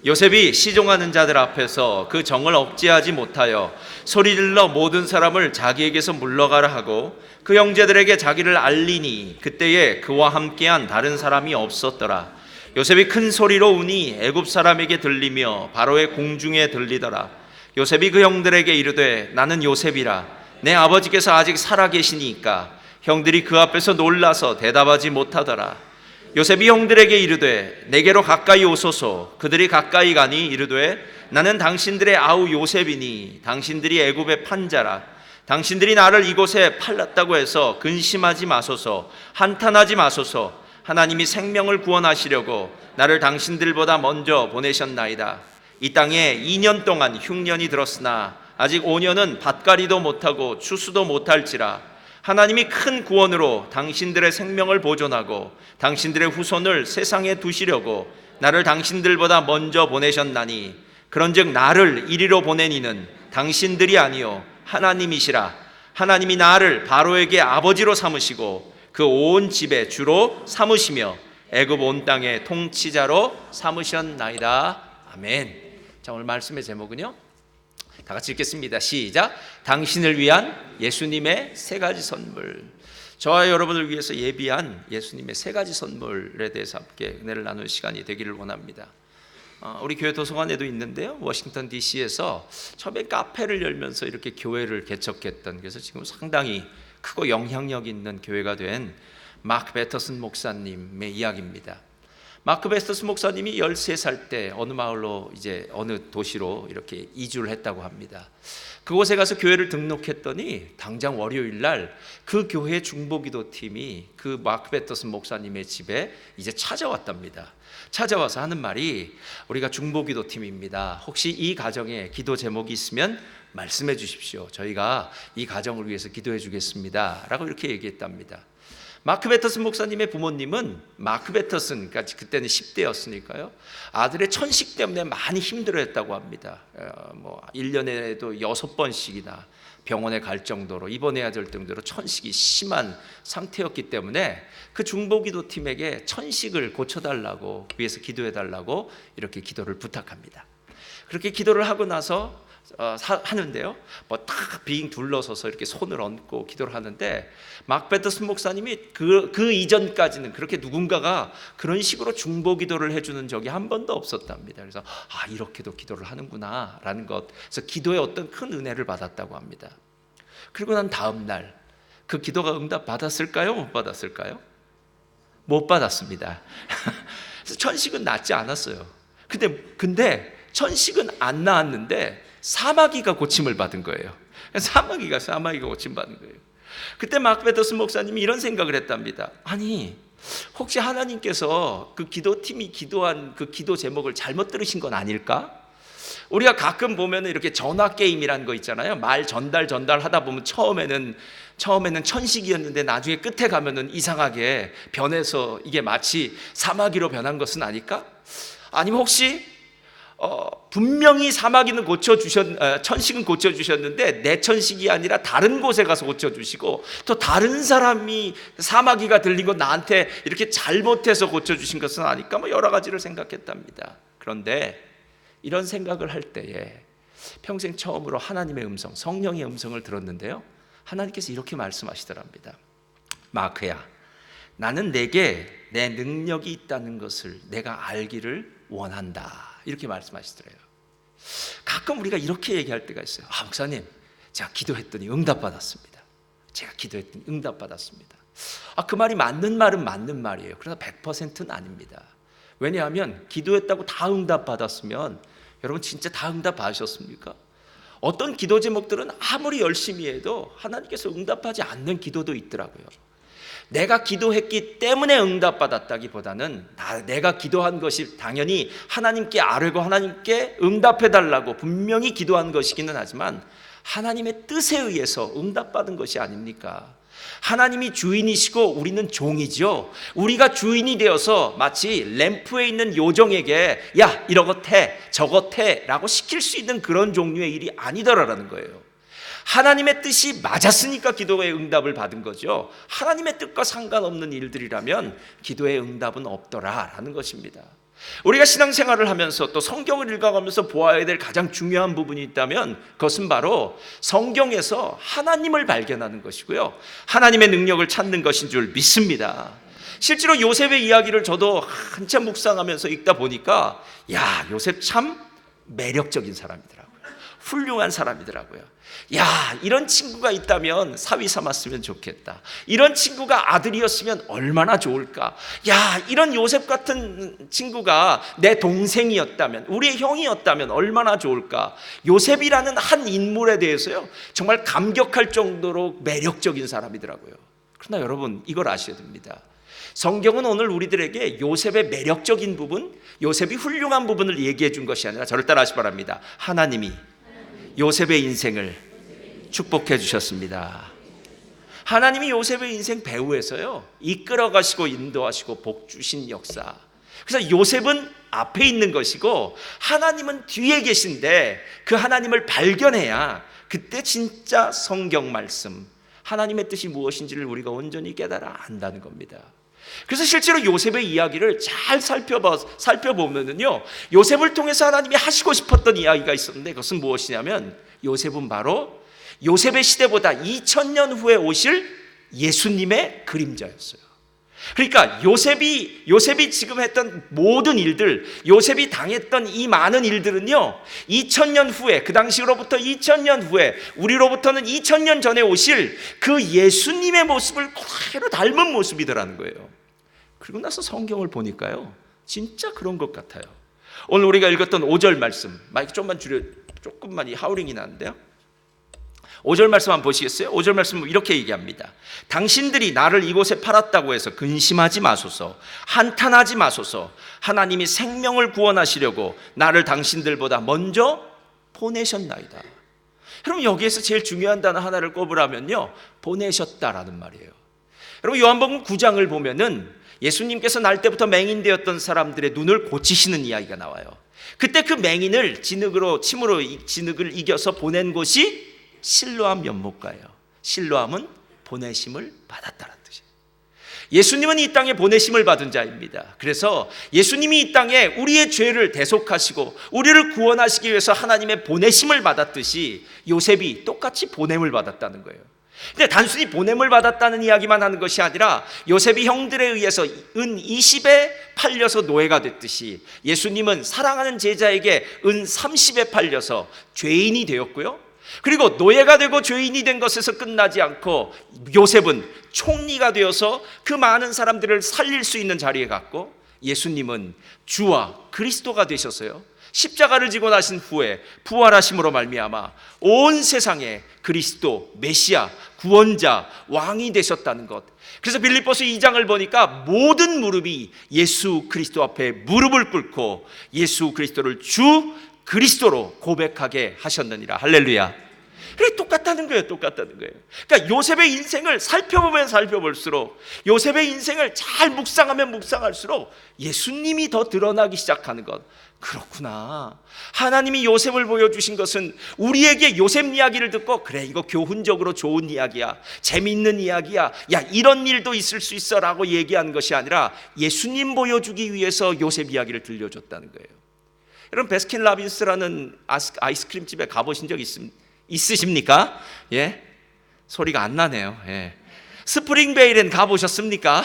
요셉이 시종하는 자들 앞에서 그 정을 억제하지 못하여 소리질러 모든 사람을 자기에게서 물러가라 하고 그 형제들에게 자기를 알리니 그때에 그와 함께한 다른 사람이 없었더라. 요셉이 큰 소리로 우니 애굽 사람에게 들리며 바로의 공중에 들리더라. 요셉이 그 형들에게 이르되 나는 요셉이라. 내 아버지께서 아직 살아계시니까. 형들이 그 앞에서 놀라서 대답하지 못하더라. 요셉이 형들에게 이르되 내게로 가까이 오소서. 그들이 가까이 가니 이르되 나는 당신들의 아우 요셉이니 당신들이 애굽의 판자라. 당신들이 나를 이곳에 팔랐다고 해서 근심하지 마소서. 한탄하지 마소서. 하나님이 생명을 구원하시려고 나를 당신들보다 먼저 보내셨나이다. 이 땅에 2년 동안 흉년이 들었으나 아직 5년은 밭갈이도 못하고 추수도 못할지라. 하나님이 큰 구원으로 당신들의 생명을 보존하고 당신들의 후손을 세상에 두시려고 나를 당신들보다 먼저 보내셨나니 그런즉 나를 이리로 보낸 이는 당신들이 아니요 하나님이시라. 하나님이 나를 바로에게 아버지로 삼으시고 그 온 집에 주로 삼으시며 애굽 온 땅의 통치자로 삼으셨나이다. 아멘. 자, 오늘 말씀의 제목은요, 다 같이 읽겠습니다. 시작. 당신을 위한 예수님의 세 가지 선물. 저와 여러분을 위해서 예비한 예수님의 세 가지 선물에 대해서 함께 은혜를 나눌 시간이 되기를 원합니다. 우리 교회 도서관에도 있는데요, 워싱턴 DC에서 처음에 카페를 열면서 이렇게 교회를 개척했던, 그래서 지금 상당히 크고 영향력 있는 교회가 된 마크 베터슨 목사님의 이야기입니다. 마크 베터슨 목사님이 13살 때 어느 마을로 이제 어느 도시로 이렇게 이주를 했다고 합니다. 그곳에 가서 교회를 등록했더니 당장 월요일 날 그 교회 중보기도 팀이 그 마크 베터슨 목사님의 집에 이제 찾아왔답니다. 찾아와서 하는 말이 우리가 중보기도 팀입니다. 혹시 이 가정에 기도 제목이 있으면 말씀해 주십시오. 저희가 이 가정을 위해서 기도해 주겠습니다. 라고 이렇게 얘기했답니다. 마크 베터슨 목사님의 부모님은 마크 베터슨, 그때는 10대였으니까요. 아들의 천식 때문에 많이 힘들어했다고 합니다. 1년에도 6번씩이나 병원에 갈 정도로 입원해야 될 정도로 천식이 심한 상태였기 때문에 그 중보기도 팀에게 천식을 고쳐달라고 위해서 기도해달라고 이렇게 기도를 부탁합니다. 그렇게 기도를 하고 나서 하는데요, 딱 빙 둘러서서 이렇게 손을 얹고 기도를 하는데 마크 베터슨 목사님이 그 이전까지는 그렇게 누군가가 그런 식으로 중보기도를 해주는 적이 한 번도 없었답니다. 그래서 이렇게도 기도를 하는구나 라는 것, 그래서 기도에 어떤 큰 은혜를 받았다고 합니다. 그리고 난 다음 날 그 기도가 응답 받았을까요? 못 받았을까요? 못 받았습니다. 그래서 천식은 낫지 않았어요. 근데 천식은 안 나았는데 사마귀가 고침을 받은 거예요. 사마귀가 고침 받은 거예요. 그때 마크 베터슨 목사님이 이런 생각을 했답니다. 아니, 혹시 하나님께서 그 기도팀이 기도한 그 기도 제목을 잘못 들으신 건 아닐까? 우리가 가끔 보면 이렇게 전화 게임이라는 거 있잖아요. 말 전달하다 보면 처음에는 천식이었는데 나중에 끝에 가면은 이상하게 변해서 이게 마치 사마귀로 변한 것은 아닐까? 아니면 혹시 분명히 사마귀는 천식은 고쳐주셨는데 내 천식이 아니라 다른 곳에 가서 고쳐주시고 또 다른 사람이 사마귀가 들린 거 나한테 이렇게 잘못해서 고쳐주신 것은 아닐까? 여러 가지를 생각했답니다. 그런데 이런 생각을 할 때에 평생 처음으로 하나님의 음성, 성령의 음성을 들었는데요, 하나님께서 이렇게 말씀하시더랍니다. 마크야, 나는 내게 내 능력이 있다는 것을 내가 알기를 원한다. 이렇게 말씀하시더래요. 가끔 우리가 이렇게 얘기할 때가 있어요. 목사님, 제가 기도했더니 응답받았습니다. 그 말이 맞는 말은 맞는 말이에요. 그러나 100%는 아닙니다. 왜냐하면 기도했다고 다 응답받았으면 여러분 진짜 다 응답받으셨습니까? 어떤 기도 제목들은 아무리 열심히 해도 하나님께서 응답하지 않는 기도도 있더라고요. 내가 기도했기 때문에 응답받았다기보다는 내가 기도한 것이 당연히 하나님께 아뢰고 하나님께 응답해달라고 분명히 기도한 것이기는 하지만 하나님의 뜻에 의해서 응답받은 것이 아닙니까? 하나님이 주인이시고 우리는 종이죠. 우리가 주인이 되어서 마치 램프에 있는 요정에게 야, 이러것 해, 저것 해 라고 시킬 수 있는 그런 종류의 일이 아니더라라는 거예요. 하나님의 뜻이 맞았으니까 기도의 응답을 받은 거죠. 하나님의 뜻과 상관없는 일들이라면 기도의 응답은 없더라라는 것입니다. 우리가 신앙생활을 하면서 또 성경을 읽어가면서 보아야 될 가장 중요한 부분이 있다면 그것은 바로 성경에서 하나님을 발견하는 것이고요, 하나님의 능력을 찾는 것인 줄 믿습니다. 실제로 요셉의 이야기를 저도 한참 묵상하면서 읽다 보니까 야, 요셉 참 매력적인 사람이더라고요. 훌륭한 사람이더라고요. 야, 이런 친구가 있다면 사위 삼았으면 좋겠다. 이런 친구가 아들이었으면 얼마나 좋을까. 야, 이런 요셉 같은 친구가 내 동생이었다면, 우리의 형이었다면 얼마나 좋을까. 요셉이라는 한 인물에 대해서요, 정말 감격할 정도로 매력적인 사람이더라고요. 그러나 여러분, 이걸 아셔야 됩니다. 성경은 오늘 우리들에게 요셉의 매력적인 부분, 요셉이 훌륭한 부분을 얘기해 준 것이 아니라, 저를 따라 하시기 바랍니다, 하나님이 요셉의 인생을 축복해 주셨습니다. 하나님이 요셉의 인생 배후에서요, 이끌어 가시고 인도하시고 복 주신 역사. 그래서 요셉은 앞에 있는 것이고 하나님은 뒤에 계신데, 그 하나님을 발견해야 그때 진짜 성경 말씀, 하나님의 뜻이 무엇인지를 우리가 온전히 깨달아 안다는 겁니다. 그래서 실제로 요셉의 이야기를 잘 살펴보면은요, 요셉을 통해서 하나님이 하시고 싶었던 이야기가 있었는데, 그것은 무엇이냐면 요셉은 바로 요셉의 시대보다 2000년 후에 오실 예수님의 그림자였어요. 그러니까 요셉이 지금 했던 모든 일들, 요셉이 당했던 이 많은 일들은요, 2000년 후에, 그 당시로부터 2000년 후에, 우리로부터는 2000년 전에 오실 그 예수님의 모습을 그대로 닮은 모습이더라는 거예요. 그리고 나서 성경을 보니까요, 진짜 그런 것 같아요. 오늘 우리가 읽었던 5절 말씀, 마이크 조금만 이 하우링이 나는데요, 5절 말씀 한번 보시겠어요? 5절 말씀은 이렇게 얘기합니다. 당신들이 나를 이곳에 팔았다고 해서 근심하지 마소서, 한탄하지 마소서. 하나님이 생명을 구원하시려고 나를 당신들보다 먼저 보내셨나이다. 여러분, 여기에서 제일 중요한 단어 하나를 꼽으라면요, 보내셨다라는 말이에요. 여러분, 요한복음 9장을 보면은 예수님께서 날 때부터 맹인되었던 사람들의 눈을 고치시는 이야기가 나와요. 그때 그 맹인을 침으로 진흙을 이겨서 보낸 곳이 실로암 연못가예요. 실로암은 보내심을 받았다는 뜻이에요. 예수님은 이 땅에 보내심을 받은 자입니다. 그래서 예수님이 이 땅에 우리의 죄를 대속하시고 우리를 구원하시기 위해서 하나님의 보내심을 받았듯이 요셉이 똑같이 보냄을 받았다는 거예요. 근데 단순히 보냄을 받았다는 이야기만 하는 것이 아니라, 요셉이 형들에 의해서 은 20에 팔려서 노예가 됐듯이 예수님은 사랑하는 제자에게 은 30에 팔려서 죄인이 되었고요, 그리고 노예가 되고 죄인이 된 것에서 끝나지 않고 요셉은 총리가 되어서 그 많은 사람들을 살릴 수 있는 자리에 갔고, 예수님은 주와 그리스도가 되셔서요, 십자가를 지고 나신 후에 부활하심으로 말미암아 온 세상에 그리스도, 메시아, 구원자, 왕이 되셨다는 것. 그래서 빌립보서 2장을 보니까 모든 무릎이 예수 그리스도 앞에 무릎을 꿇고 예수 그리스도를 주 그리스도로 고백하게 하셨느니라. 할렐루야. 그게 똑같다는 거예요. 그러니까 요셉의 인생을 살펴보면 살펴볼수록, 요셉의 인생을 잘 묵상하면 묵상할수록 예수님이 더 드러나기 시작하는 것. 그렇구나, 하나님이 요셉을 보여주신 것은 우리에게 요셉 이야기를 듣고, 그래, 이거 교훈적으로 좋은 이야기야, 재미있는 이야기야, 야, 이런 일도 있을 수 있어 라고 얘기한 것이 아니라 예수님 보여주기 위해서 요셉 이야기를 들려줬다는 거예요. 여러분, 베스킨라빈스라는 아이스크림 집에 가보신 적 있으십니까? 예? 소리가 안 나네요. 예. 스프링베일엔 가보셨습니까?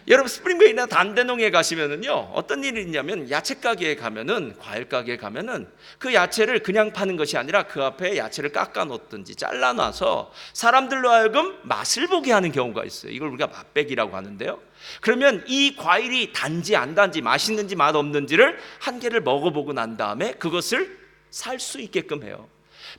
여러분, 스프링베일이나 단대농에 가시면은요, 어떤 일이 있냐면, 야채 가게에 가면은, 과일 가게에 가면은 그 야채를 그냥 파는 것이 아니라 그 앞에 야채를 깎아 놓든지 잘라 놔서 사람들로 하여금 맛을 보게 하는 경우가 있어요. 이걸 우리가 맛배기라고 하는데요, 그러면 이 과일이 단지 안 단지, 맛있는지 맛없는지를 한 개를 먹어보고 난 다음에 그것을 살 수 있게끔 해요.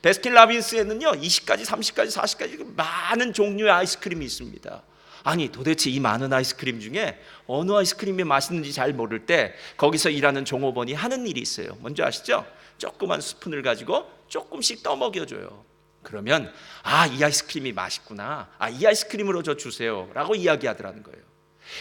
베스킨라빈스에는요, 20가지, 30가지, 40가지 많은 종류의 아이스크림이 있습니다. 아니, 도대체 이 많은 아이스크림 중에 어느 아이스크림이 맛있는지 잘 모를 때 거기서 일하는 종업원이 하는 일이 있어요. 뭔지 아시죠? 조그만 스푼을 가지고 조금씩 떠먹여줘요. 그러면 이 아이스크림이 맛있구나, 이 아이스크림으로 저 주세요 라고 이야기하더라는 거예요.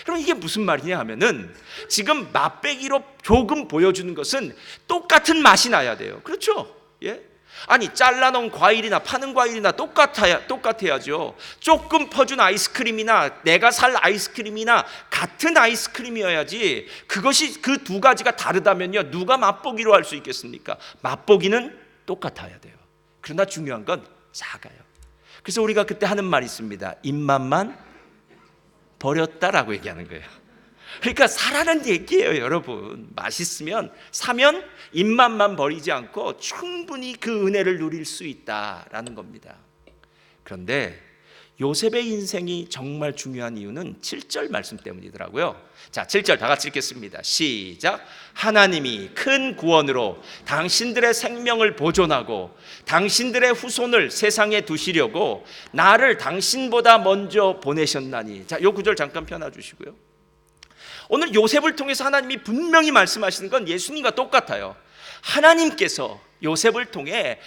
그럼 이게 무슨 말이냐 하면은, 지금 맛배기로 조금 보여주는 것은 똑같은 맛이 나야 돼요. 그렇죠? 예? 아니 잘라놓은 과일이나 파는 과일이나 똑같아야죠. 조금 퍼준 아이스크림이나 내가 살 아이스크림이나 같은 아이스크림이어야지, 그것이 그 두 가지가 다르다면요 누가 맛보기로 할 수 있겠습니까? 맛보기는 똑같아야 돼요. 그러나 중요한 건 작아요. 그래서 우리가 그때 하는 말이 있습니다. 입맛만 버렸다라고 얘기하는 거예요. 그러니까 사라는 얘기예요, 여러분. 맛있으면 사면 입맛만 버리지 않고 충분히 그 은혜를 누릴 수 있다라는 겁니다. 그런데 요셉의 인생이 정말 중요한 이유는 7절 말씀 때문이더라고요. 자, 7절 다 같이 읽겠습니다. 시작. 하나님이 큰 구원으로 당신들의 생명을 보존하고 당신들의 후손을 세상에 두시려고 나를 당신보다 먼저 보내셨나니. 자, 요 구절 잠깐 펴놔주시고요. 오늘 요셉을 통해서 하나님이 분명히 말씀하시는 건 예수님과 똑같아요. 하나님께서 요셉을 통해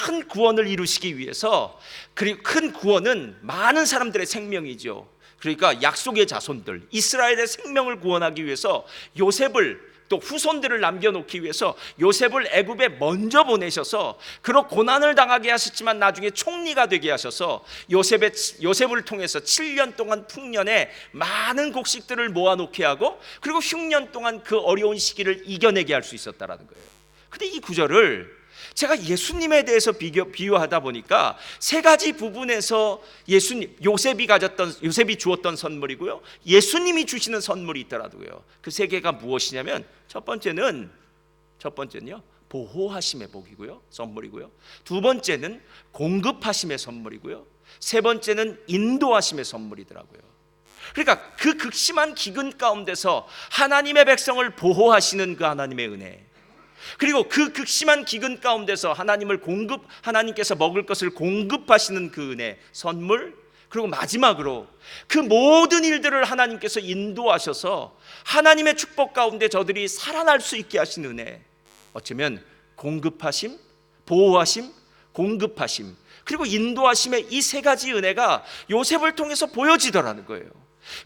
큰 구원을 이루시기 위해서, 그리고 큰 구원은 많은 사람들의 생명이죠. 그러니까 약속의 자손들, 이스라엘의 생명을 구원하기 위해서 요셉을, 또 후손들을 남겨놓기 위해서 요셉을 애굽에 먼저 보내셔서, 그로 고난을 당하게 하셨지만 나중에 총리가 되게 하셔서 요셉을 통해서 7년 동안 풍년에 많은 곡식들을 모아놓게 하고, 그리고 흉년 동안 그 어려운 시기를 이겨내게 할 수 있었다라는 거예요. 근데 이 구절을 제가 예수님에 대해서 비유하다 보니까 세 가지 부분에서 요셉이 주었던 선물이고요, 예수님이 주시는 선물이 있더라고요. 그 세 개가 무엇이냐면, 첫 번째는요 보호하심의 복이고요, 선물이고요. 두 번째는 공급하심의 선물이고요. 세 번째는 인도하심의 선물이더라고요. 그러니까 그 극심한 기근 가운데서 하나님의 백성을 보호하시는 그 하나님의 은혜, 그리고 그 극심한 기근 가운데서 하나님께서 먹을 것을 공급하시는 그 은혜, 선물, 그리고 마지막으로 그 모든 일들을 하나님께서 인도하셔서 하나님의 축복 가운데 저들이 살아날 수 있게 하신 은혜, 어쩌면 공급하심, 보호하심, 공급하심, 그리고 인도하심의 이 세 가지 은혜가 요셉을 통해서 보여지더라는 거예요.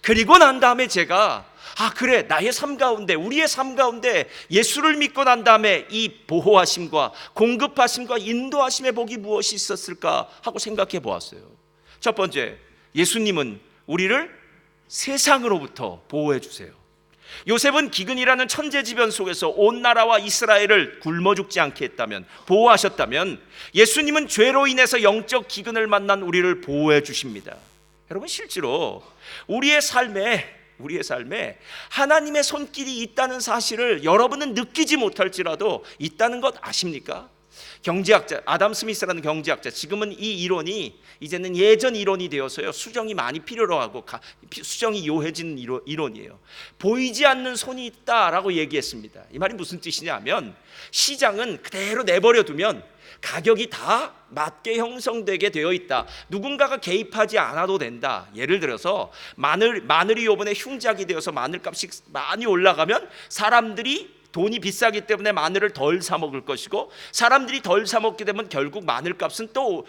그리고 난 다음에 제가 그래, 나의 삶 가운데, 우리의 삶 가운데 예수를 믿고 난 다음에 이 보호하심과 공급하심과 인도하심의 복이 무엇이 있었을까 하고 생각해 보았어요. 첫 번째, 예수님은 우리를 세상으로부터 보호해 주세요. 요셉은 기근이라는 천재지변 속에서 온 나라와 이스라엘을 굶어 죽지 않게 했다면, 보호하셨다면, 예수님은 죄로 인해서 영적 기근을 만난 우리를 보호해 주십니다. 여러분, 실제로 우리의 삶에 하나님의 손길이 있다는 사실을 여러분은 느끼지 못할지라도 있다는 것 아십니까? 경제학자 아담 스미스라는 경제학자, 지금은 이 이론이 이제는 예전 이론이 되어서요 수정이 많이 필요로 하고 수정이 요해진 이론이에요. 보이지 않는 손이 있다라고 얘기했습니다. 이 말이 무슨 뜻이냐면, 시장은 그대로 내버려 두면 가격이 다 맞게 형성되게 되어 있다. 누군가가 개입하지 않아도 된다. 예를 들어서 마늘이 이번에 흉작이 되어서 마늘값이 많이 올라가면 사람들이 돈이 비싸기 때문에 마늘을 덜 사 먹을 것이고, 사람들이 덜 사 먹게 되면 결국 마늘값은 또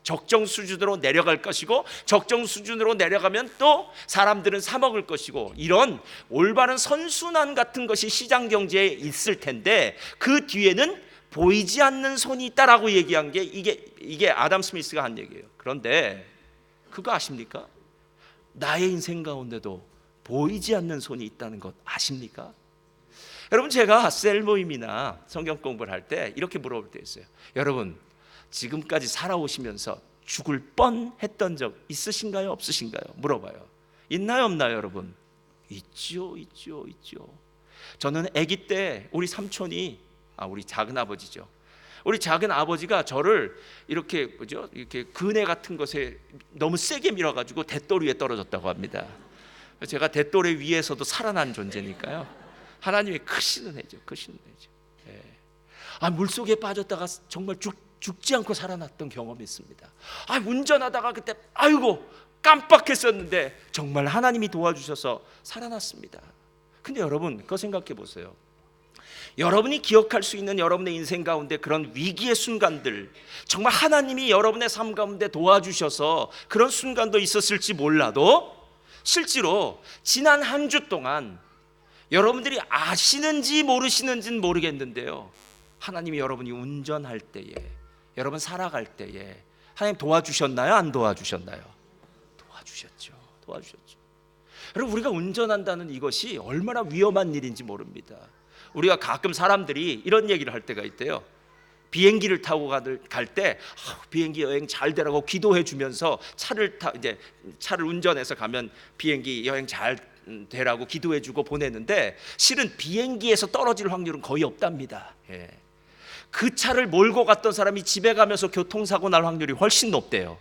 적정 수준으로 내려갈 것이고, 적정 수준으로 내려가면 또 사람들은 사 먹을 것이고, 이런 올바른 선순환 같은 것이 시장 경제에 있을 텐데, 그 뒤에는 보이지 않는 손이 있다라고 얘기한 게 이게 아담 스미스가 한 얘기예요. 그런데 그거 아십니까? 나의 인생 가운데도 보이지 않는 손이 있다는 것 아십니까? 여러분, 제가 셀 모임이나 성경 공부를 할 때 이렇게 물어볼 때 있어요. 여러분, 지금까지 살아오시면서 죽을 뻔했던 적 있으신가요? 없으신가요? 물어봐요. 있나요? 없나요? 여러분? 있죠. 저는 아기 때 우리 삼촌이, 우리 작은 아버지죠. 우리 작은 아버지가 저를 이렇게 그네 같은 것에 너무 세게 밀어가지고 돛돌 위에 떨어졌다고 합니다. 제가 돛돌 위에서도 살아난 존재니까요. 하나님의 크신 은혜죠. 물속에 빠졌다가 정말 죽지 않고 살아났던 경험이 있습니다. 운전하다가 그때 깜빡했었는데 정말 하나님이 도와주셔서 살아났습니다. 근데 여러분, 그거 생각해 보세요. 여러분이 기억할 수 있는 여러분의 인생 가운데 그런 위기의 순간들, 정말 하나님이 여러분의 삶 가운데 도와주셔서 그런 순간도 있었을지 몰라도, 실제로 지난 한 주 동안 여러분들이 아시는지 모르시는지는 모르겠는데요, 하나님이 여러분이 운전할 때에, 여러분 살아갈 때에 하나님 도와주셨나요? 안 도와주셨나요? 도와주셨죠. 여러분, 우리가 운전한다는 이것이 얼마나 위험한 일인지 모릅니다. 우리가 가끔 사람들이 이런 얘기를 할 때가 있대요. 비행기를 타고 갈 때 비행기 여행 잘 되라고 기도해 주면서 차를 운전해서 가면 비행기 여행 잘 되라고 기도해 주고 보내는데, 실은 비행기에서 떨어질 확률은 거의 없답니다. 그 차를 몰고 갔던 사람이 집에 가면서 교통사고 날 확률이 훨씬 높대요.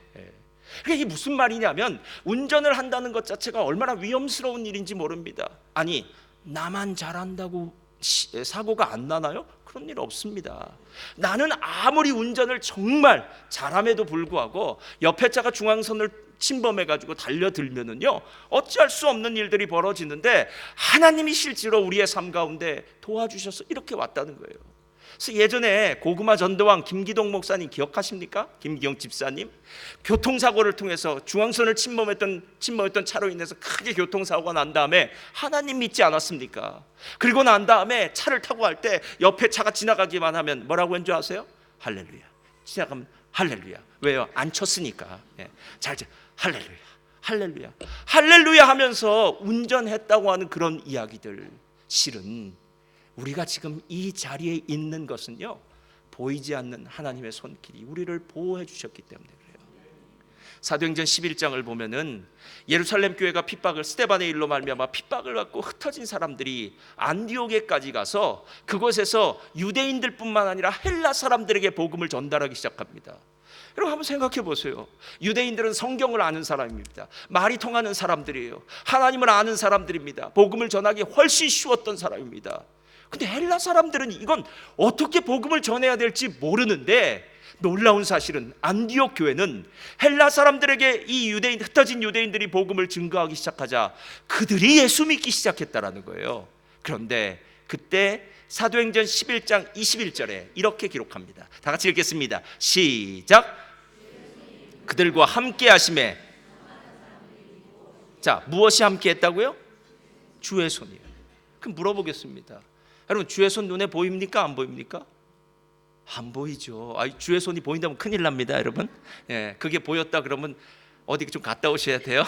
그게 이게 무슨 말이냐면, 운전을 한다는 것 자체가 얼마나 위험스러운 일인지 모릅니다. 아니, 나만 잘한다고 사고가 안 나나요? 그런 일 없습니다. 나는 아무리 운전을 정말 잘함에도 불구하고 옆에 차가 중앙선을 침범해가지고 달려들면은요, 어찌할 수 없는 일들이 벌어지는데 하나님이 실제로 우리의 삶 가운데 도와주셔서 이렇게 왔다는 거예요. 그래서 예전에 고구마 전도왕 김기동 목사님 기억하십니까? 김기영 집사님, 교통사고를 통해서 중앙선을 침범했던 차로 인해서 크게 교통사고가 난 다음에 하나님 믿지 않았습니까? 그리고 난 다음에 차를 타고 갈 때 옆에 차가 지나가기만 하면 뭐라고 한 줄 아세요? 할렐루야. 지나가면 할렐루야. 왜요? 안 쳤으니까. 할렐루야 하면서 운전했다고 하는 그런 이야기들, 실은 우리가 지금 이 자리에 있는 것은요, 보이지 않는 하나님의 손길이 우리를 보호해 주셨기 때문에 그래요. 사도행전 11장을 보면은 예루살렘 교회가 핍박을, 스데반의 일로 말미암아 핍박을 받고 흩어진 사람들이 안디옥에까지 가서 그곳에서 유대인들뿐만 아니라 헬라 사람들에게 복음을 전달하기 시작합니다. 여러분, 한번 생각해 보세요. 유대인들은 성경을 아는 사람입니다. 말이 통하는 사람들이에요. 하나님을 아는 사람들입니다. 복음을 전하기 훨씬 쉬웠던 사람입니다. 근데 헬라 사람들은 이건 어떻게 복음을 전해야 될지 모르는데, 놀라운 사실은 안디옥 교회는 헬라 사람들에게 이 흩어진 유대인들이 복음을 증거하기 시작하자 그들이 예수 믿기 시작했다라는 거예요. 그런데 그때 사도행전 11장 21절에 이렇게 기록합니다. 다 같이 읽겠습니다. 시작. 그들과 함께 하심에, 자, 무엇이 함께 했다고요? 주의 손이요. 그럼 물어보겠습니다. 여러분, 주의 손 눈에 보입니까? 안 보입니까? 안 보이죠. 주의 손이 보인다면 큰일 납니다, 여러분. 그게 보였다 그러면 어디 좀 갔다 오셔야 돼요.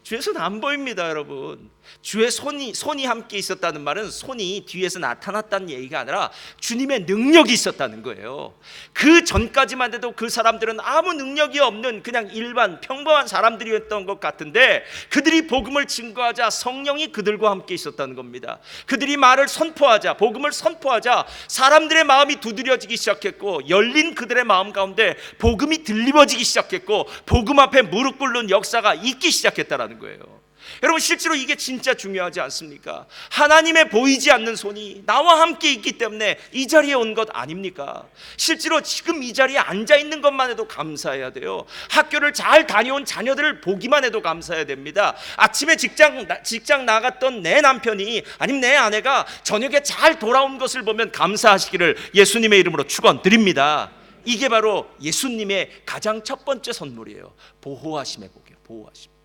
주의 손 안 보입니다, 여러분. 주의 손이 함께 있었다는 말은 손이 뒤에서 나타났다는 얘기가 아니라 주님의 능력이 있었다는 거예요. 그 전까지만 해도 그 사람들은 아무 능력이 없는 그냥 일반 평범한 사람들이었던 것 같은데, 그들이 복음을 증거하자 성령이 그들과 함께 있었다는 겁니다. 그들이 말을 선포하자, 복음을 선포하자 사람들의 마음이 두드려지기 시작했고, 열린 그들의 마음 가운데 복음이 들림어지기 시작했고, 복음 앞에 무릎 꿇는 역사가 있기 시작했다라는 거예요. 여러분, 실제로 이게 진짜 중요하지 않습니까? 하나님의 보이지 않는 손이 나와 함께 있기 때문에 이 자리에 온 것 아닙니까? 실제로 지금 이 자리에 앉아 있는 것만 해도 감사해야 돼요. 학교를 잘 다녀온 자녀들을 보기만 해도 감사해야 됩니다. 아침에 직장 나갔던 내 남편이, 아니면 내 아내가 저녁에 잘 돌아온 것을 보면 감사하시기를 예수님의 이름으로 축원드립니다. 이게 바로 예수님의 가장 첫 번째 선물이에요. 보호하심의 복이에요. 보호하심.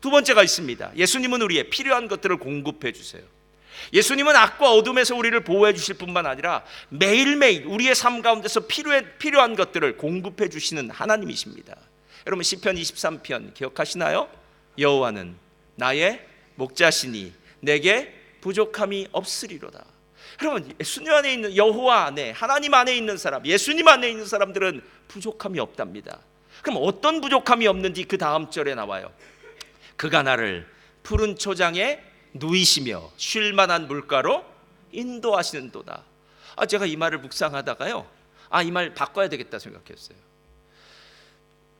두 번째가 있습니다. 예수님은 우리의 필요한 것들을 공급해 주세요. 예수님은 악과 어둠에서 우리를 보호해 주실 뿐만 아니라 매일매일 우리의 삶 가운데서 필요한 것들을 공급해 주시는 하나님이십니다. 여러분, 시편 23편 기억하시나요? 여호와는 나의 목자시니 내게 부족함이 없으리로다. 여러분, 예수님 안에 있는, 여호와 안에, 하나님 안에 있는 사람, 예수님 안에 있는 사람들은 부족함이 없답니다. 그럼 어떤 부족함이 없는지 그 다음 절에 나와요. 그가 나를 푸른 초장에 누이시며 쉴 만한 물가로 인도하시는도다. 제가 이 말을 묵상하다가요, 이 말 바꿔야 되겠다 생각했어요.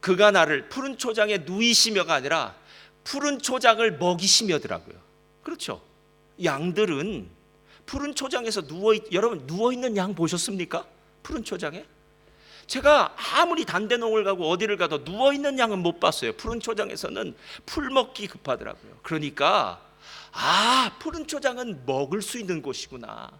그가 나를 푸른 초장에 누이시며가 아니라 푸른 초장을 먹이시며더라고요. 그렇죠. 양들은 푸른 초장에서 여러분, 누워있는 양 보셨습니까? 푸른 초장에? 제가 아무리 단대농을 가고 어디를 가도 누워있는 양은 못 봤어요. 푸른 초장에서는 풀 먹기 급하더라고요. 그러니까 푸른 초장은 먹을 수 있는 곳이구나.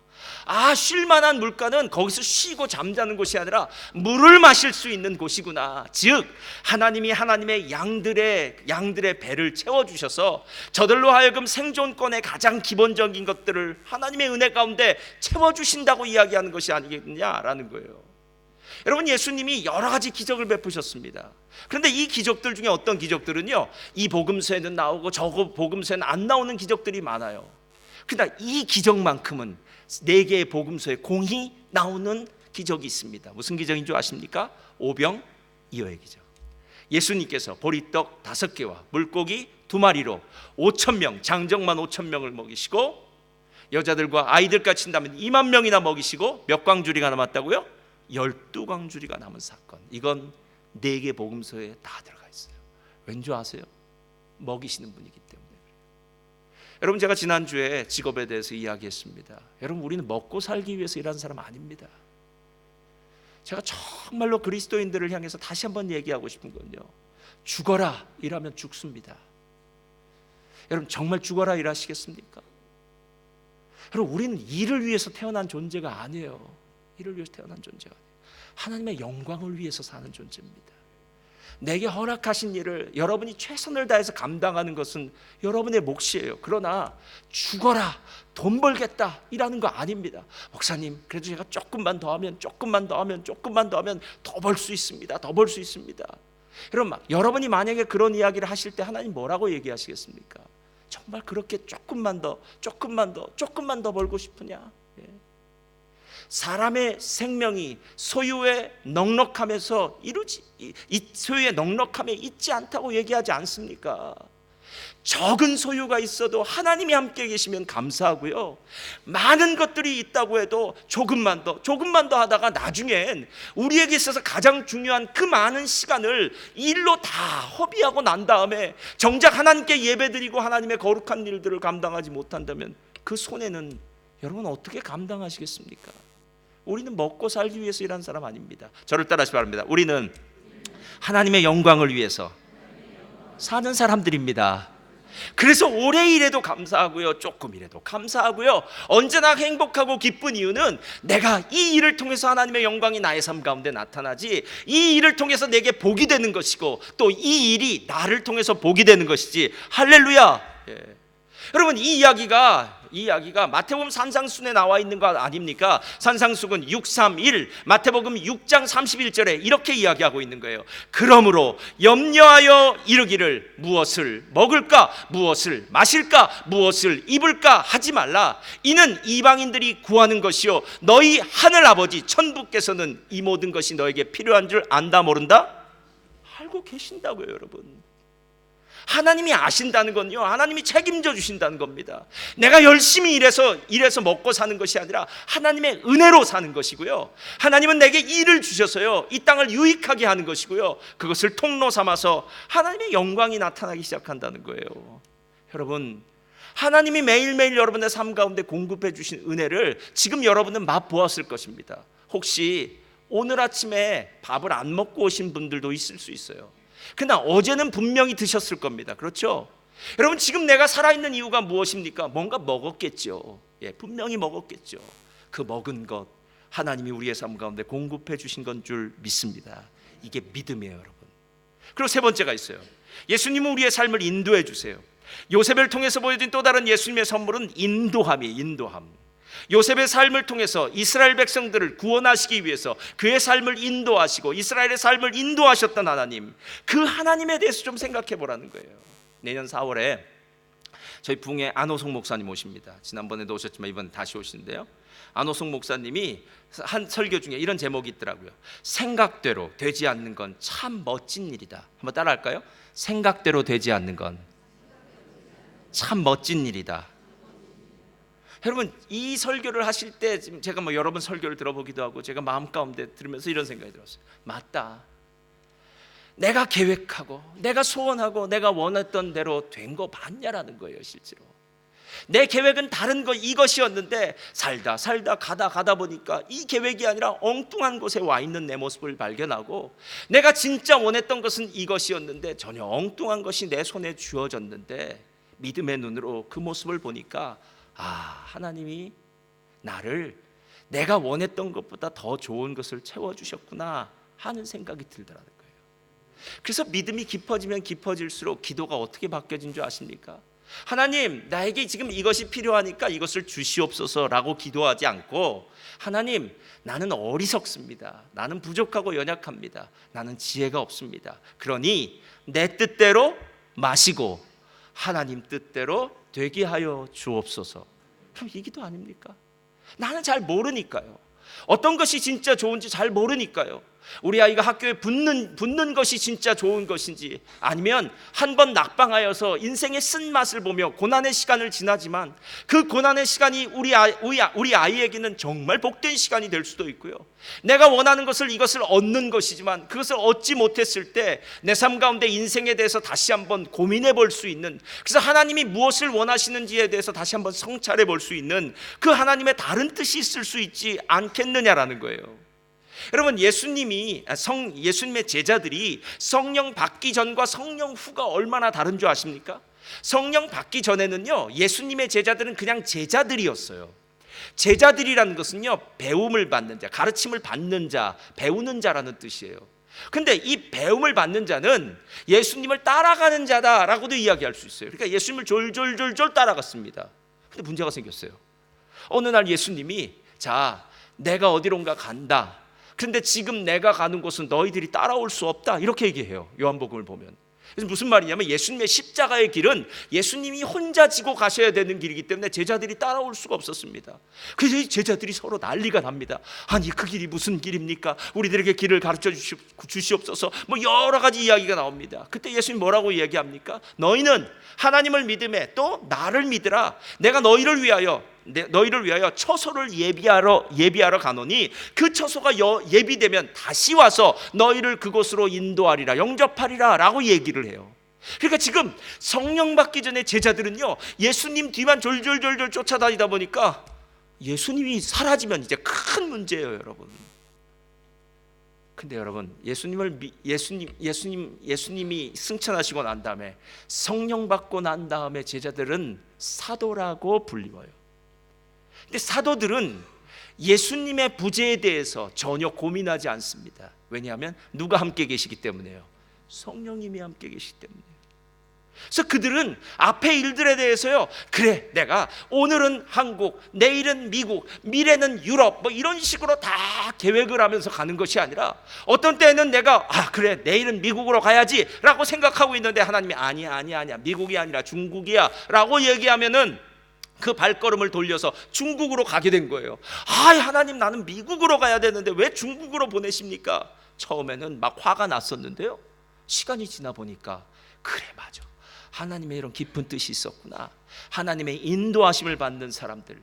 쉴만한 물가는 거기서 쉬고 잠자는 곳이 아니라 물을 마실 수 있는 곳이구나. 즉 하나님이 하나님의 양들의 배를 채워주셔서 저들로 하여금 생존권의 가장 기본적인 것들을 하나님의 은혜 가운데 채워주신다고 이야기하는 것이 아니겠느냐라는 거예요. 여러분, 예수님이 여러 가지 기적을 베푸셨습니다. 그런데 이 기적들 중에 어떤 기적들은요, 이 복음서에는 나오고 저 복음서에는 안 나오는 기적들이 많아요. 그러나 이 기적만큼은 4개의 복음서에 공히 나오는 기적이 있습니다. 무슨 기적인 줄 아십니까? 오병이어의 기적. 예수님께서 보리떡 5개와 물고기 2마리로 5,000명, 장정만 5,000명을 먹이시고 여자들과 아이들까지 친다면 2만 명이나 먹이시고 몇 광주리가 남았다고요? 12광주리가 남은 사건. 이건 4개 복음서에 다 들어가 있어요. 왠지 아세요? 먹이시는 분이기 때문에. 여러분, 제가 지난주에 직업에 대해서 이야기했습니다. 여러분, 우리는 먹고 살기 위해서 일하는 사람 아닙니다. 제가 정말로 그리스도인들을 향해서 다시 한번 얘기하고 싶은 건요, 죽어라 일하면 죽습니다. 여러분, 정말 죽어라 일하시겠습니까? 여러분, 우리는 일을 위해서 태어난 존재가 아니에요. 일을 위해서 태어난 존재가 아니에요. 하나님의 영광을 위해서 사는 존재입니다. 내게 허락하신 일을 여러분이 최선을 다해서 감당하는 것은 여러분의 몫이에요. 그러나 죽어라, 돈 벌겠다 이라는 거 아닙니다. 목사님, 그래도 제가 조금만 더 하면 더 벌 수 있습니다. 더 벌 수 있습니다. 여러분이 만약에 그런 이야기를 하실 때 하나님 뭐라고 얘기하시겠습니까? 정말 그렇게 조금만 더 벌고 싶으냐? 사람의 생명이 소유의 넉넉함에서 소유의 넉넉함에 있지 않다고 얘기하지 않습니까? 적은 소유가 있어도 하나님이 함께 계시면 감사하고요, 많은 것들이 있다고 해도 조금만 더 하다가 나중엔 우리에게 있어서 가장 중요한 그 많은 시간을 일로 다 허비하고 난 다음에 정작 하나님께 예배드리고 하나님의 거룩한 일들을 감당하지 못한다면 그 손해는 여러분 어떻게 감당하시겠습니까? 우리는 먹고 살기 위해서 일하는 사람 아닙니다. 저를 따라하시기 바랍니다. 우리는 하나님의 영광을 위해서 사는 사람들입니다. 그래서 오래 일해도 감사하고요, 조금 일해도 감사하고요, 언제나 행복하고 기쁜 이유는 내가 이 일을 통해서 하나님의 영광이 나의 삶 가운데 나타나지, 이 일을 통해서 내게 복이 되는 것이고 또 이 일이 나를 통해서 복이 되는 것이지. 할렐루야. 여러분, 이 이야기가 마태복음 산상순에 나와 있는 거 아닙니까? 산상순은 631, 마태복음 6장 31절에 이렇게 이야기하고 있는 거예요. 그러므로 염려하여 이르기를 무엇을 먹을까, 무엇을 마실까, 무엇을 입을까 하지 말라. 이는 이방인들이 구하는 것이요 너희 하늘 아버지 천부께서는 이 모든 것이 너에게 필요한 줄 안다 모른다? 알고 계신다고요. 여러분, 하나님이 아신다는 건요, 하나님이 책임져 주신다는 겁니다. 내가 열심히 일해서 먹고 사는 것이 아니라 하나님의 은혜로 사는 것이고요, 하나님은 내게 일을 주셔서요 이 땅을 유익하게 하는 것이고요, 그것을 통로 삼아서 하나님의 영광이 나타나기 시작한다는 거예요. 여러분, 하나님이 매일매일 여러분의 삶 가운데 공급해 주신 은혜를 지금 여러분은 맛보았을 것입니다. 혹시 오늘 아침에 밥을 안 먹고 오신 분들도 있을 수 있어요. 그러나 어제는 분명히 드셨을 겁니다. 그렇죠? 여러분, 지금 내가 살아있는 이유가 무엇입니까? 뭔가 먹었겠죠. 분명히 먹었겠죠. 그 먹은 것 하나님이 우리의 삶 가운데 공급해 주신 건 줄 믿습니다. 이게 믿음이에요, 여러분. 그리고 세 번째가 있어요. 예수님은 우리의 삶을 인도해 주세요. 요셉을 통해서 보여준 또 다른 예수님의 선물은 인도함. 요셉의 삶을 통해서 이스라엘 백성들을 구원하시기 위해서 그의 삶을 인도하시고 이스라엘의 삶을 인도하셨던 하나님, 그 하나님에 대해서 좀 생각해 보라는 거예요. 내년 4월에 저희 부흥회 안호성 목사님 오십니다. 지난번에도 오셨지만 이번에 다시 오시는데요, 안호성 목사님이 한 설교 중에 이런 제목이 있더라고요. 생각대로 되지 않는 건 참 멋진 일이다. 한번 따라할까요? 생각대로 되지 않는 건 참 멋진 일이다. 여러분, 이 설교를 하실 때 지금 제가 여러 번 설교를 들어보기도 하고 제가 마음 가운데 들으면서 이런 생각이 들었어요. 맞다. 내가 계획하고 내가 소원하고 내가 원했던 대로 된 거 맞냐라는 거예요. 실제로 내 계획은 다른 거 이것이었는데 살다 가다 보니까 이 계획이 아니라 엉뚱한 곳에 와 있는 내 모습을 발견하고, 내가 진짜 원했던 것은 이것이었는데 전혀 엉뚱한 것이 내 손에 주어졌는데 믿음의 눈으로 그 모습을 보니까 하나님이 나를 내가 원했던 것보다 더 좋은 것을 채워주셨구나 하는 생각이 들더라는 거예요. 그래서 믿음이 깊어지면 깊어질수록 기도가 어떻게 바뀌어진 줄 아십니까? 하나님, 나에게 지금 이것이 필요하니까 이것을 주시옵소서라고 기도하지 않고, 하나님, 나는 어리석습니다. 나는 부족하고 연약합니다. 나는 지혜가 없습니다. 그러니 내 뜻대로 마시고 하나님 뜻대로 되게 하여 주옵소서. 그럼 이 기도 아닙니까? 나는 잘 모르니까요. 어떤 것이 진짜 좋은지 잘 모르니까요. 우리 아이가 학교에 붙는 것이 진짜 좋은 것인지, 아니면 한 번 낙방하여서 인생의 쓴맛을 보며 고난의 시간을 지나지만 그 고난의 시간이 우리 아이에게는 정말 복된 시간이 될 수도 있고요. 내가 원하는 것을 이것을 얻는 것이지만 그것을 얻지 못했을 때 내 삶 가운데 인생에 대해서 다시 한번 고민해 볼 수 있는, 그래서 하나님이 무엇을 원하시는지에 대해서 다시 한번 성찰해 볼 수 있는 그 하나님의 다른 뜻이 있을 수 있지 않겠느냐라는 거예요. 여러분, 예수님의 제자들이 성령 받기 전과 성령 후가 얼마나 다른 줄 아십니까? 성령 받기 전에는요, 예수님의 제자들은 그냥 제자들이었어요. 제자들이라는 것은요, 배움을 받는 자, 가르침을 받는 자, 배우는 자라는 뜻이에요. 근데 이 배움을 받는 자는 예수님을 따라가는 자다라고도 이야기할 수 있어요. 그러니까 예수님을 졸졸졸졸 따라갔습니다. 근데 문제가 생겼어요. 어느 날 예수님이, 자, 내가 어디론가 간다. 근데 지금 내가 가는 곳은 너희들이 따라올 수 없다, 이렇게 얘기해요. 요한복음을 보면. 그래서 무슨 말이냐면, 예수님의 십자가의 길은 예수님이 혼자 지고 가셔야 되는 길이기 때문에 제자들이 따라올 수가 없었습니다. 그래서 제자들이 서로 난리가 납니다. 아니, 그 길이 무슨 길입니까? 우리들에게 길을 가르쳐 주시옵소서. 뭐 여러 가지 이야기가 나옵니다. 그때 예수님 뭐라고 이야기합니까? 너희는 하나님을 믿음에 또 나를 믿으라. 내가 너희를 위하여 처소를 예비하러 가노니 그 처소가 예비되면 다시 와서 너희를 그곳으로 인도하리라, 영접하리라 라고 얘기를 해요. 그러니까 지금 성령 받기 전에 제자들은요, 예수님 뒤만 졸졸졸졸 쫓아다니다 보니까 예수님이 사라지면 이제 큰 문제예요, 여러분. 근데 여러분, 예수님이 승천하시고 난 다음에, 성령 받고 난 다음에 제자들은 사도라고 불리워요. 근데 사도들은 예수님의 부재에 대해서 전혀 고민하지 않습니다. 왜냐하면 누가 함께 계시기 때문에요. 성령님이 함께 계시기 때문에요. 그래서 그들은 앞의 일들에 대해서요, 그래, 내가 오늘은 한국, 내일은 미국, 미래는 유럽, 뭐 이런 식으로 다 계획을 하면서 가는 것이 아니라, 어떤 때는 내가 그래, 내일은 미국으로 가야지 라고 생각하고 있는데 하나님이 아니야, 미국이 아니라 중국이야 라고 얘기하면은 그 발걸음을 돌려서 중국으로 가게 된 거예요. 하나님, 나는 미국으로 가야 되는데 왜 중국으로 보내십니까? 처음에는 막 화가 났었는데요, 시간이 지나 보니까, 그래, 맞아, 하나님의 이런 깊은 뜻이 있었구나. 하나님의 인도하심을 받는 사람들.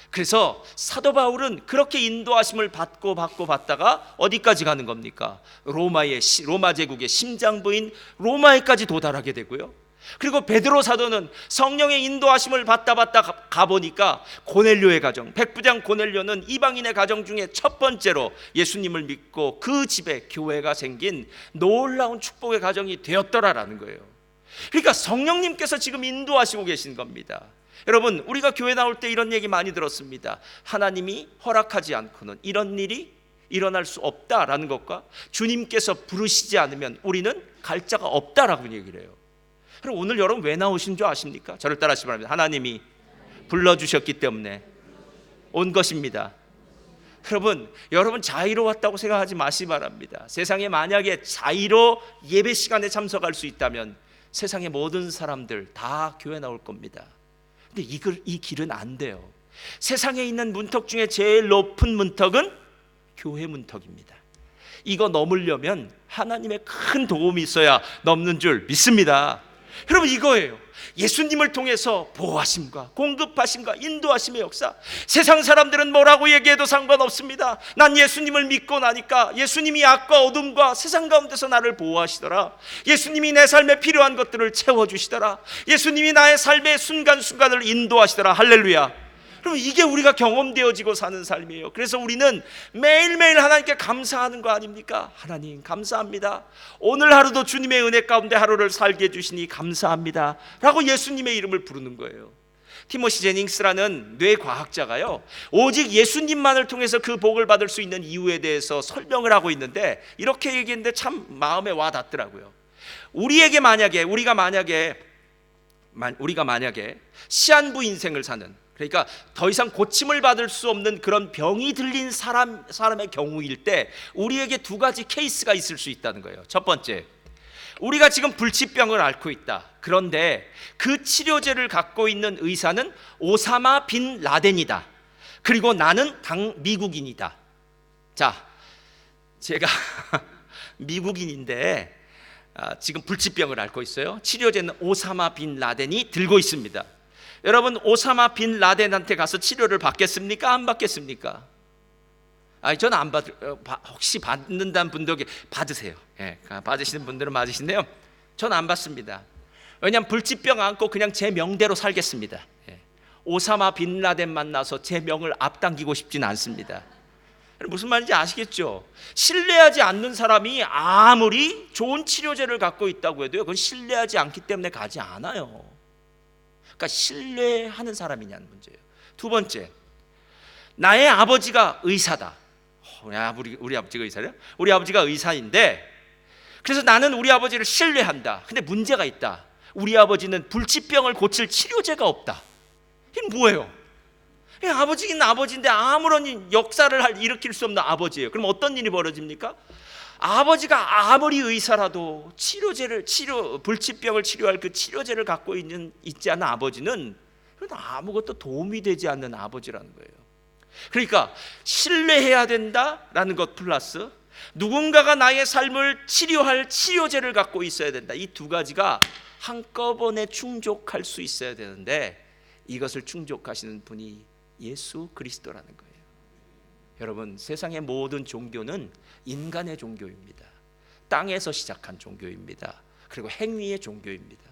그래서 사도 바울은 그렇게 인도하심을 받다가 어디까지 가는 겁니까? 로마 제국의 심장부인 로마에까지 도달하게 되고요. 그리고 베드로 사도는 성령의 인도하심을 받다 가보니까 고넬료의 가정, 백부장 고넬료는 이방인의 가정 중에 첫 번째로 예수님을 믿고 그 집에 교회가 생긴 놀라운 축복의 가정이 되었더라라는 거예요. 그러니까 성령님께서 지금 인도하시고 계신 겁니다. 여러분, 우리가 교회 나올 때 이런 얘기 많이 들었습니다. 하나님이 허락하지 않고는 이런 일이 일어날 수 없다라는 것과 주님께서 부르시지 않으면 우리는 갈 자가 없다라고 얘기를 해요. 그럼 오늘 여러분 왜 나오신 줄 아십니까? 저를 따라하시기 바랍니다. 하나님이 불러주셨기 때문에 온 것입니다. 여러분 자의로웠다고 생각하지 마시기 바랍니다. 세상에 만약에 자의로 예배 시간에 참석할 수 있다면 세상의 모든 사람들 다 교회 나올 겁니다. 근데 이 길은 안 돼요. 세상에 있는 문턱 중에 제일 높은 문턱은 교회 문턱입니다. 이거 넘으려면 하나님의 큰 도움이 있어야 넘는 줄 믿습니다. 여러분, 이거예요. 예수님을 통해서 보호하심과 공급하심과 인도하심의 역사. 세상 사람들은 뭐라고 얘기해도 상관없습니다. 난 예수님을 믿고 나니까 예수님이 악과 어둠과 세상 가운데서 나를 보호하시더라. 예수님이 내 삶에 필요한 것들을 채워주시더라. 예수님이 나의 삶의 순간순간을 인도하시더라. 할렐루야. 그럼 이게 우리가 경험되어지고 사는 삶이에요. 그래서 우리는 매일매일 하나님께 감사하는 거 아닙니까? 하나님 감사합니다. 오늘 하루도 주님의 은혜 가운데 하루를 살게 해주시니 감사합니다 라고 예수님의 이름을 부르는 거예요. 티모시 제닝스라는 뇌과학자가요, 오직 예수님만을 통해서 그 복을 받을 수 있는 이유에 대해서 설명을 하고 있는데 이렇게 얘기했는데 참 마음에 와 닿더라고요. 우리가 만약에 시한부 인생을 사는, 그러니까 더 이상 고침을 받을 수 없는 그런 병이 들린 사람의 경우일 때 우리에게 두 가지 케이스가 있을 수 있다는 거예요. 첫 번째, 우리가 지금 불치병을 앓고 있다. 그런데 그 치료제를 갖고 있는 의사는 오사마 빈 라덴이다. 그리고 나는 미국인이다. 자, 제가 미국인인데 지금 불치병을 앓고 있어요. 치료제는 오사마 빈 라덴이 들고 있습니다. 여러분, 오사마 빈 라덴한테 가서 치료를 받겠습니까? 안 받겠습니까? 저는 안 혹시 받는다는 분들 받으세요. 예, 받으시는 분들은 맞으신데요, 저는 안 받습니다. 왜냐하면 불치병 안고 그냥 제 명대로 살겠습니다. 예, 오사마 빈 라덴 만나서 제 명을 앞당기고 싶지는 않습니다. 무슨 말인지 아시겠죠? 신뢰하지 않는 사람이 아무리 좋은 치료제를 갖고 있다고 해도요, 그건 신뢰하지 않기 때문에 가지 않아요. 그러니까 신뢰하는 사람이냐는 문제예요. 두 번째, 나의 아버지가 의사다. 우리 아버지가 의사래요? 우리 아버지가 의사인데, 그래서 나는 우리 아버지를 신뢰한다. 근데 문제가 있다. 우리 아버지는 불치병을 고칠 치료제가 없다. 이게 뭐예요? 아버지는 아버지인데 아무런 역사를 일으킬 수 없는 아버지예요. 그럼 어떤 일이 벌어집니까? 아버지가 아무리 의사라도 불치병을 치료할 그 치료제를 갖고 있지 않은 아버지는 아무것도 도움이 되지 않는 아버지라는 거예요. 그러니까 신뢰해야 된다라는 것 플러스 누군가가 나의 삶을 치료할 치료제를 갖고 있어야 된다. 이 두 가지가 한꺼번에 충족할 수 있어야 되는데 이것을 충족하시는 분이 예수 그리스도라는 거예요. 여러분, 세상의 모든 종교는 인간의 종교입니다. 땅에서 시작한 종교입니다. 그리고 행위의 종교입니다.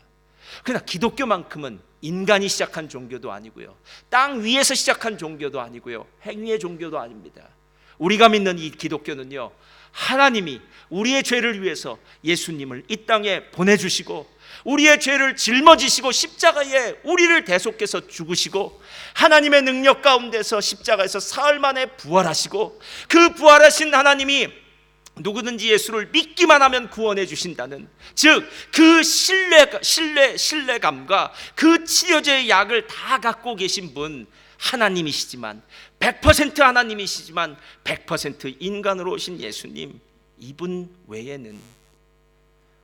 그러나 기독교만큼은 인간이 시작한 종교도 아니고요, 땅 위에서 시작한 종교도 아니고요, 행위의 종교도 아닙니다. 우리가 믿는 이 기독교는요, 하나님이 우리의 죄를 위해서 예수님을 이 땅에 보내주시고 우리의 죄를 짊어지시고 십자가에 우리를 대속해서 죽으시고 하나님의 능력 가운데서 십자가에서 사흘 만에 부활하시고 그 부활하신 하나님이 누구든지 예수를 믿기만 하면 구원해 주신다는, 즉 그 신뢰감과 그 치료제의 약을 다 갖고 계신 분, 하나님이시지만 100% 하나님이시지만 100% 인간으로 오신 예수님, 이분 외에는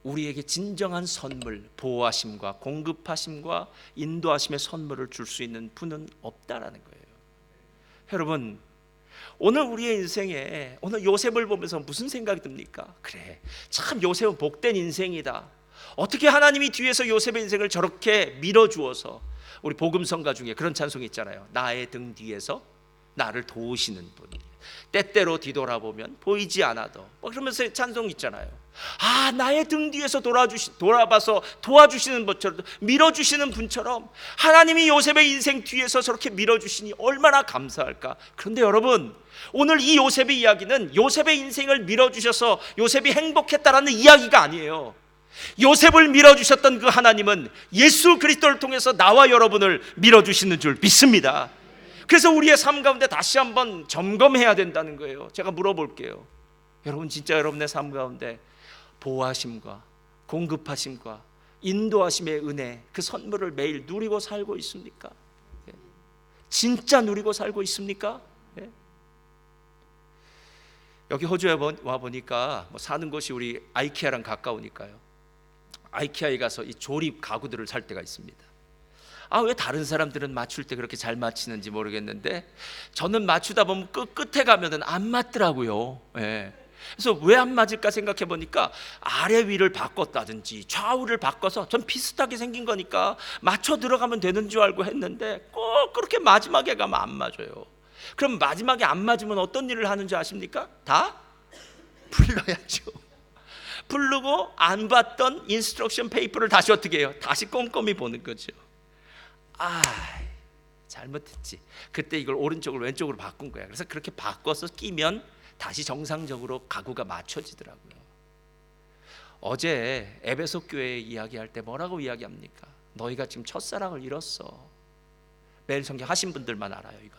우리에게 진정한 선물, 보호하심과 공급하심과 인도하심의 선물을 줄 수 있는 분은 없다라는 거예요. 여러분, 오늘 우리의 인생에 오늘 요셉을 보면서 무슨 생각이 듭니까? 그래, 참 요셉은 복된 인생이다. 어떻게 하나님이 뒤에서 요셉의 인생을 저렇게 밀어주어서, 우리 복음성가 중에 그런 찬송이 있잖아요. 나의 등 뒤에서 나를 도우시는 분, 때때로 뒤돌아보면 보이지 않아도, 그러면서 찬송 있잖아요. 나의 등 뒤에서 돌아봐서 도와주시는 분처럼, 밀어주시는 분처럼 하나님이 요셉의 인생 뒤에서 저렇게 밀어주시니 얼마나 감사할까. 그런데 여러분, 오늘 이 요셉의 이야기는 요셉의 인생을 밀어주셔서 요셉이 행복했다라는 이야기가 아니에요. 요셉을 밀어주셨던 그 하나님은 예수 그리스도를 통해서 나와 여러분을 밀어주시는 줄 믿습니다. 그래서 우리의 삶 가운데 다시 한번 점검해야 된다는 거예요. 제가 물어볼게요. 여러분, 진짜 여러분의 삶 가운데 보호하심과 공급하심과 인도하심의 은혜, 그 선물을 매일 누리고 살고 있습니까? 진짜 누리고 살고 있습니까? 여기 호주에 와 보니까 사는 곳이 우리 아이케아랑 가까우니까요, 아이케아에 가서 이 조립 가구들을 살 때가 있습니다. 왜 다른 사람들은 맞출 때 그렇게 잘 맞히는지 모르겠는데 저는 맞추다 보면 끝에 가면은 안 맞더라고요. 그래서 왜 안 맞을까 생각해 보니까 아래 위를 바꿨다든지 좌우를 바꿔서 전 비슷하게 생긴 거니까 맞춰 들어가면 되는 줄 알고 했는데 꼭 그렇게 마지막에 가면 안 맞아요. 그럼 마지막에 안 맞으면 어떤 일을 하는 줄 아십니까? 다 풀러야죠. 풀르고 안 봤던 인스트럭션 페이퍼를 다시 어떻게 해요? 다시 꼼꼼히 보는 거죠. 잘못했지. 그때 이걸 오른쪽으로 왼쪽으로 바꾼 거야. 그래서 그렇게 바꿔서 끼면 다시 정상적으로 가구가 맞춰지더라고요. 어제 에베소 교회 이야기할 때 뭐라고 이야기합니까? 너희가 지금 첫사랑을 잃었어. 매일 성경 하신 분들만 알아요. 이건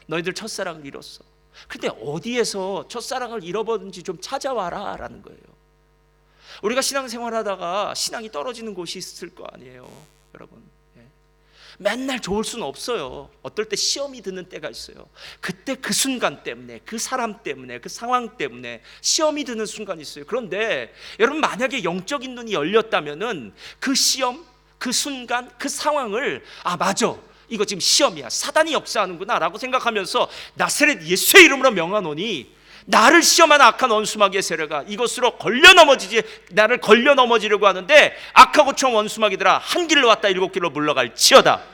너희들 첫사랑을 잃었어. 근데 어디에서 첫사랑을 잃어버린지 좀 찾아와라 라는 거예요. 우리가 신앙생활하다가 신앙이 떨어지는 곳이 있을 거 아니에요, 여러분. 맨날 좋을 수는 없어요. 어떨 때 시험이 드는 때가 있어요. 그때 그 순간 때문에, 그 사람 때문에, 그 상황 때문에 시험이 드는 순간이 있어요. 그런데 여러분, 만약에 영적인 눈이 열렸다면은 그 시험, 그 순간, 그 상황을 맞아, 이거 지금 시험이야, 사단이 역사하는구나 라고 생각하면서 나사렛 예수의 이름으로 명하노니 나를 시험하는 악한 원수마귀의 세력아, 이것으로 나를 걸려 넘어지려고 하는데 악하고 총 원수마귀들아, 한 길로 왔다 7길로 물러갈지어다.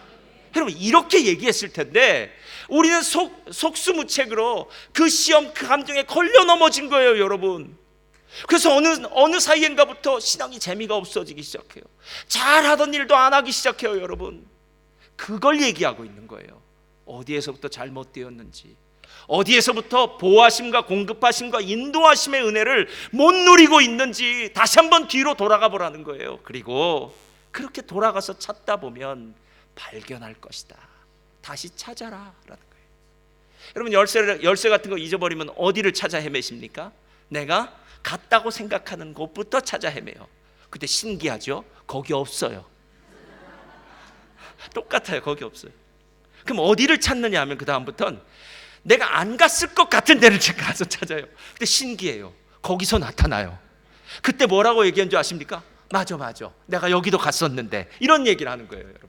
여러분, 이렇게 얘기했을 텐데 우리는 속수무책으로 그 시험, 그 감정에 걸려 넘어진 거예요, 여러분. 그래서 어느 사이인가부터 신앙이 재미가 없어지기 시작해요. 잘하던 일도 안 하기 시작해요, 여러분. 그걸 얘기하고 있는 거예요. 어디에서부터 잘못되었는지, 어디에서부터 보호하심과 공급하심과 인도하심의 은혜를 못 누리고 있는지 다시 한번 뒤로 돌아가 보라는 거예요. 그리고 그렇게 돌아가서 찾다 보면 발견할 것이다. 다시 찾아라 라는 거예요. 여러분, 열쇠 같은 거 잊어버리면 어디를 찾아 헤매십니까? 내가 갔다고 생각하는 곳부터 찾아 헤매요. 근데 신기하죠? 거기 없어요. 똑같아요. 거기 없어요. 그럼 어디를 찾느냐 하면 그 다음부터는 내가 안 갔을 것 같은 데를 가서 찾아요. 근데 신기해요. 거기서 나타나요. 그때 뭐라고 얘기한 줄 아십니까? 맞아, 내가 여기도 갔었는데, 이런 얘기를 하는 거예요, 여러분.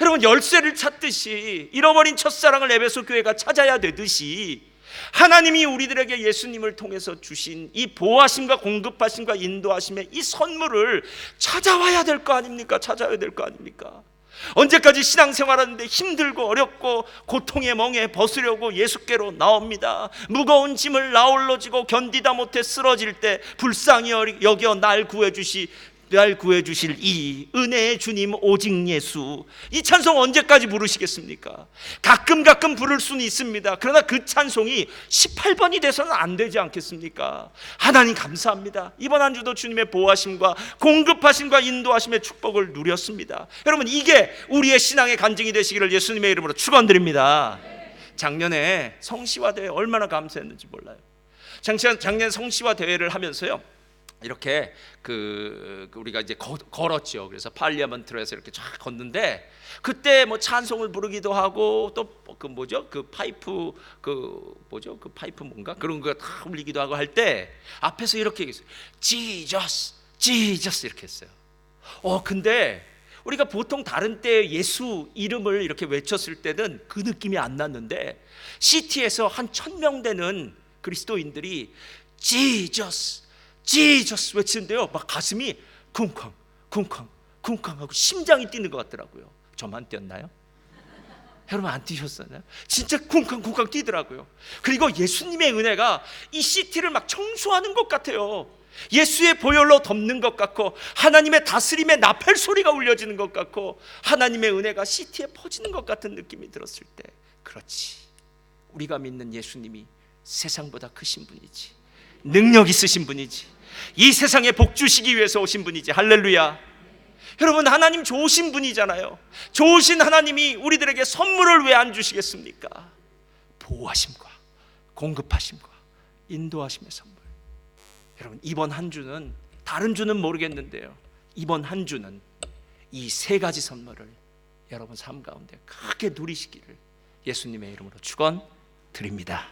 여러분, 열쇠를 찾듯이 잃어버린 첫사랑을 에베소 교회가 찾아야 되듯이 하나님이 우리들에게 예수님을 통해서 주신 이 보호하심과 공급하심과 인도하심의 이 선물을 찾아와야 될 거 아닙니까? 찾아야 될 거 아닙니까? 언제까지 신앙생활하는데 힘들고 어렵고 고통의 멍에 벗으려고 예수께로 나옵니다. 무거운 짐을 나홀로 지고 견디다 못해 쓰러질 때 불쌍히 여겨 날 구해주실 이 은혜의 주님 오직 예수, 이 찬송 언제까지 부르시겠습니까? 가끔 부를 수는 있습니다. 그러나 그 찬송이 18번이 돼서는 안 되지 않겠습니까? 하나님 감사합니다. 이번 한 주도 주님의 보호하심과 공급하심과 인도하심의 축복을 누렸습니다. 여러분, 이게 우리의 신앙의 간증이 되시기를 예수님의 이름으로 축원드립니다. 작년에 성시화 대회 얼마나 감사했는지 몰라요. 작년 성시화 대회를 하면서요, 이렇게 우리가 이제 걸었죠. 그래서 팔리아먼트에서 이렇게 쫙 걷는데, 그때 뭐 찬송을 부르기도 하고 또 파이프 뭔가 그런 거 다 울리기도 하고 할 때 앞에서 이렇게 얘기했어요. 지저스 이렇게 했어요. 근데 우리가 보통 다른 때 예수 이름을 이렇게 외쳤을 때는 그 느낌이 안 났는데, 시티에서 한 1000명 되는 그리스도인들이 지저스 외치는데요, 막 가슴이 쿵쾅 하고 심장이 뛰는 것 같더라고요. 저만 뛰었나요? 여러분, 안 뛰셨었나요? 진짜 쿵쾅 뛰더라고요. 그리고 예수님의 은혜가 이 시티를 막 청소하는 것 같아요. 예수의 보혈로 덮는 것 같고, 하나님의 다스림의 나팔 소리가 울려지는 것 같고, 하나님의 은혜가 시티에 퍼지는 것 같은 느낌이 들었을 때, 그렇지, 우리가 믿는 예수님이 세상보다 크신 분이지, 능력 있으신 분이지, 이 세상에 복 주시기 위해서 오신 분이지. 할렐루야. 여러분, 하나님 좋으신 분이잖아요. 좋으신 하나님이 우리들에게 선물을 왜 안 주시겠습니까? 보호하심과 공급하심과 인도하심의 선물. 여러분, 이번 한 주는, 다른 주는 모르겠는데요, 이번 한 주는 이 3가지 선물을 여러분 삶 가운데 크게 누리시기를 예수님의 이름으로 축원드립니다.